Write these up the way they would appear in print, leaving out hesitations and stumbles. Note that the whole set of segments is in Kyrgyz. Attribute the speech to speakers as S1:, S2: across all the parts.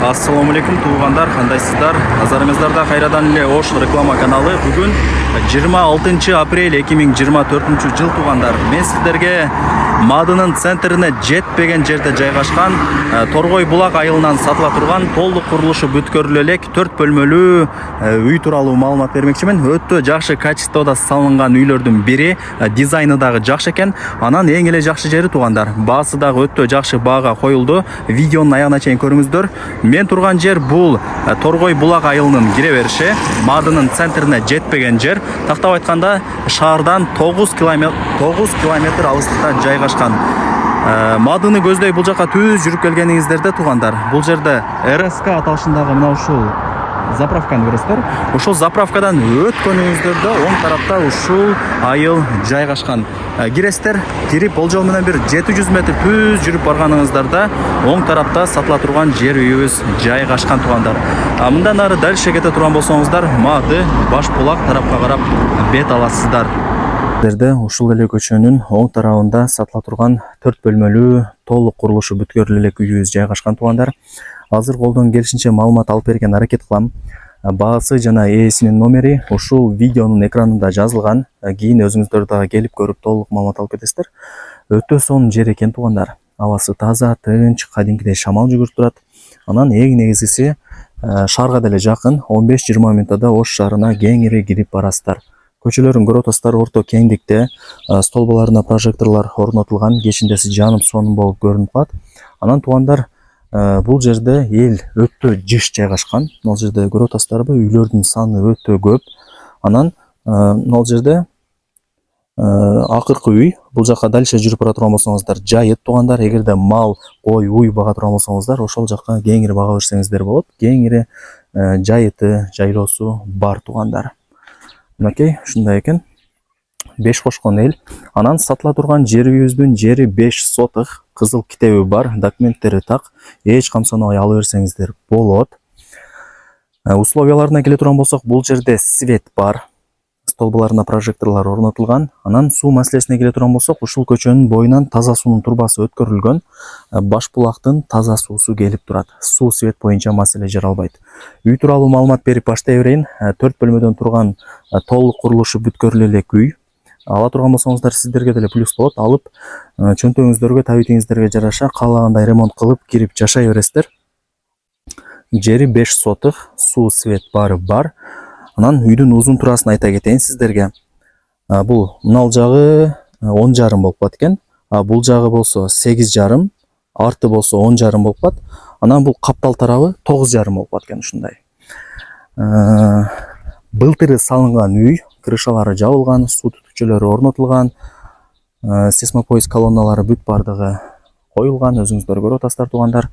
S1: Ассаламу алейкум туугандар, кандайсыздар? Назарыңыздарда кайрадан эле Ош реклама каналы. Бүгүн 26 апрель 2024 жыл туугандар. Мен сиздерге Мадынын центрине жетпеген жерде жайгашкан Торгой булак айылынан сатыла турган толук курулушу бүткөрүлө элек 4 бөлмөлүү үй тууралуу маалымат бермекчимин. Өтө жакшы качествода салынган үйлөрдүн бири, дизайны дагы жакшы экен. Анан эң эле жакшы жери туугандар, баасы дагы өтө жакшы баага коюлду. Видеонун аягына чейин көрүңүздөр. Мен турган жер бул Торгой булак айылынын кире бериши, Мадынын центрине жетпеген жер. Тактап айтканда шаардан 9 километр алыстыкта жайгашкан. Мадыны көздөй бул жака түз жүрүп келгениңиздерде туугандар, бул жерде РСК аталышындагы мына ушул заправканы көрөсүздөр. Ошол заправкадан өткөнүңүздөрдө оң тарапта ушул айыл жайгашкан. Киресиздер, кирип болжол менен бир 700 метр түз жүрүп барганыңыздарда оң тарапта сатыла турган жер үйүбүз жайгашкан туугандар. Мындан ары дальше кете турган болсоңуздар, Мады Баш булак тарапка карап бет аласыздар. Ушул эле көчөнүн оң тарабында сатыла турган 4 бөлмөлүү толук курулушу бүткөрүлө элек үйүбүз жайгашкан туугандар. Азыр колдон келишинче маалымат алып берген аракет кылам. Баасы жана ээсинин номери ушул видеонун экранында жазылган. Кийин өзүңүздөр дагы келип көрүп толук маалымат алып кетесиздер. Өтө сонун жер экен туугандар. Абасы таза, тынч, кадимкидей шамал жүгүрүп турат. Анан эң негизгиси шаарга деле жакын, 15-20 мүнөттө Ош шаарына кеңири кирип барасыздар. Көчөлөрүн көрүп атасыздар, орто кеңдикте, столбаларына прожекторлор орнотулган, кечиндеси жанып сонун болуп көрүнүп калат. Анан туугандар, бул жерде эл өтө жыш жайгашкан. Бул жерде көрүп атасыздарбы, үйлөрдүн саны өтө көп. Анан бул жерде акыркы үй, бул жака дальше жүрүп бара турган болсоңуздар, жайыт туугандар. Эгерде мал, кой, уй бага турган болсоңуздар, ошол жака кеңири бага берсеңиздер болот. Кеңири жайыты, жайлоосу бар туугандар. Мынакей, ушундай экен. 5 кошкон эл. Анан сатыла турган жер үйүбүздүн жери 5 сотых, кызыл китеби бар, документтери так. Эч камсынабай ала берсеңиздер болот. Условияларына келе турган болсок, бул жерде свет бар. Столбаларына прожекторлор орнотулган. Анан суу маселесине келе турган болсок, ушул көчөнүн боюнан таза суунун турбасы өткөрүлгөн. Баш булактын таза суусу келип турат. Суу свет боюнча маселе жаралбайт. Үй тууралуу маалымат берип баштай берейин. 4 бөлмөдөн турган толук курулушу бүткөрүлө элек үй. Ала турган болсоңуздар, сиздерге деле плюс болот. Алып, чөнтөгүңүздөргө, табитиңиздерге жараша каалагандай ремонт кылып кирип жашай бересиздер. Жери 5 сотых, суу свет баары бар. Анан үйдүн узун турасын айта кетейин сиздерге. Бул мынал жагы 10,5 болуп калат экен. Бул жагы болсо 8,5, арты болсо 10,5 болуп калат. Анан бул каптал тарабы 9,5 болуп калат экен ушундай. Былтыры салынган үй, крышалары жабылган, суу түтүкчөлөрү орнотулган, сейсмопоиск колонналары бүт бардыгы коюлган. Өзүңүздөр көрүп атасыздар туугандар.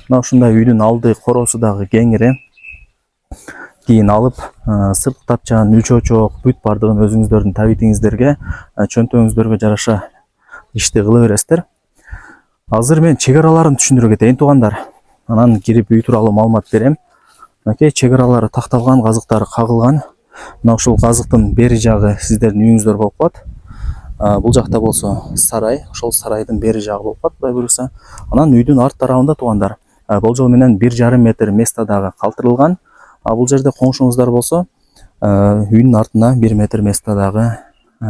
S1: Мына ушундай үйдүн алды коросу дагы кеңири. Кийин алып, сырткы тапчан, үч очок бүт бардыгын өзүңүздөрдүн табитиңиздерге, чөнтөгүңүздөргө жараша ишти кыла бересиздер. Азыр мен чек араларын түшүндүрө кетейин туугандар. Анан кирип үй тууралуу маалымат берем. Мынакей чек аралары такталган, казыктары кагылган. Мына ушул казыктын бери жагы сиздердин үйүңүздөр болуп калат. Бул жакта болсо сарай, ошол сарайдын бери жагы болуп калат, Кудай буйруса. Анан үйдүн арт тарабында туугандар, болжол менен 1,5 метр место дагы калтырылган. Бул жерде коңшуңуздар болсо, үйдүн артына 1 метр место дагы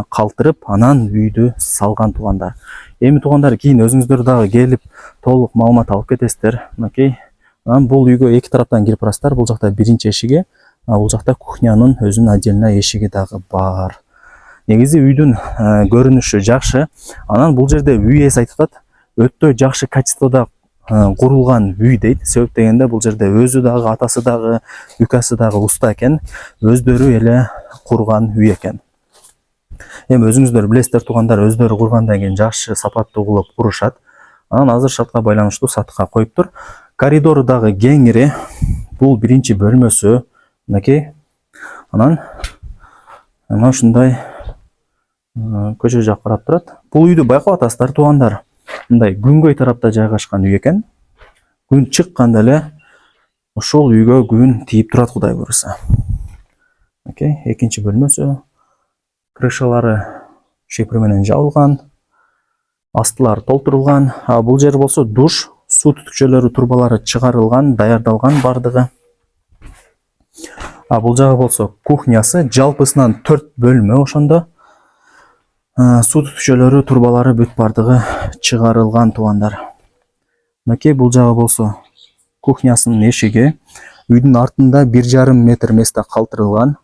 S1: калтырып, анан үйдү салган туугандар. Эми туугандар, кийин өзүңүздөр дагы келип толук маалымат алып кетесиздер. Мынакей. Анан бул үйгө эки тараптан кирип барасыздар. Бул жакта биринчи эшиги, бул жакта кухнянын өзүнүн отдельно эшиги дагы бар. Негизи үйдүн көрүнүшү жакшы. Анан бул жерде үй ээси айтып атат, өтө жакшы качествода курулган үй дейт. Себеп дегенде бул жерде өзү дагы, атасы дагы, үкасы дагы уста экен. Өздөрү эле курган үй экен. Эми өзүңүздөр билесиздер туугандар, өздөрү кургандан кийин жакшы сапаттуу кылып курушат. Анан азыр шартка байланыштуу сатыкка коюптур. Коридору дагы кеңири. Бул биринчи бөлмөсү. Мынакей. Анан мына ушундай көчө жак карап турат. Бул үйдү байкап атасыздар туугандар. Мындай күнгөй тарапта жайгашкан үй экен. Күн чыкканда эле ошол үйгө күн тийип турат, Кудай буйруса. Окей, экинчи бөлмөсү. Крышалары шипр менен жабылган. астылары толтурулган. Бул жер болсо душ, суу түтүкчөлөрү, турбалары чыгарылган, даярдалган бардыгы. Бул жагы болсо кухнясы, жалпысынан 4 бөлмө ошондо. Суу түтүкчөлөрү, турбалары бүт бардыгы чыгарылган туугандар. Мынакей бул жагы болсо кухнясынын эшиги. Үйдүн артында 1,5 метр месте калтырылган.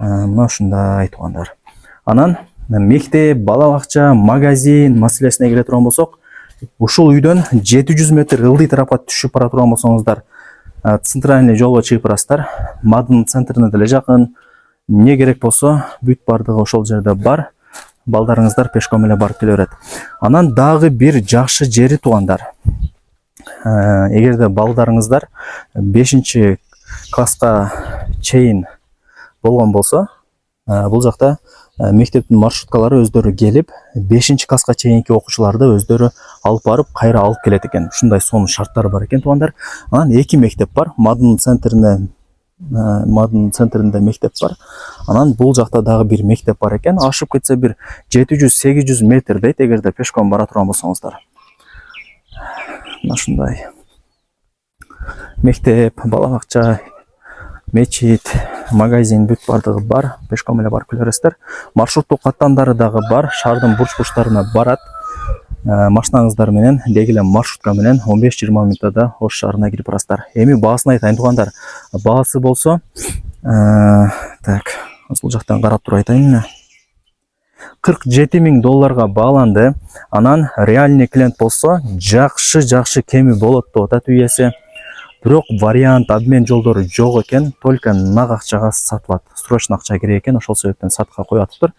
S1: Мына ушундай туугандар. Анан мектеп, бала бакча, магазин маселесине келе турган болсок, ушул үйдөн 700 метр ылдый тарапка түшүп бара турган болсоңуздар, центральный жолго чыгып барасыздар. Мадынын центрине деле жакын. Не керек болсо, бүт бардыгы ошол жерде бар. Балдарыңыздар пешком эле барып келе берет. Анан дагы бир жакшы жери туугандар. Эгерде балдарыңыздар 5 класска чейин болгон болсо, бул жакта мектептин маршруткалары өздөрү келип, 5 класска чейинки окуучуларды өздөрү алып барып, кайра алып келет экен. Ушундай сонун шарттары бар экен туугандар. Анан 2 мектеп бар. Мадынын центринде мектеп бар. Анан бул жакта дагы бир мектеп бар экен. Ашып кетсе бир 700-800 метр дейт, эгерде пешком бара турган болсоңуздар. Мына ушундай мектеп, бала бакча, мечит, магазин бүт бардыгы бар. Пешком эле барып келе бересиздер. Маршруттук каттамдары дагы бар. Шаардын бурч-бурчтарына барат. Машинаңыздар менен, деги эле маршрутка менен 15-20 мүнөттө Ош шаарына кирип барасыздар. Эми баасын айтайын туугандар. Баасы болсо, бул жактан карап туруп айтайын. $47 000 бааланды. Анан реальный клиент болсо, жакшы кеми болот деп атат үй ээси. Бирок вариант обмен жолдору жок экен, только нак акчага сатылат. Срочно акча керек экен, ошол себептен сатка коюп атыптыр.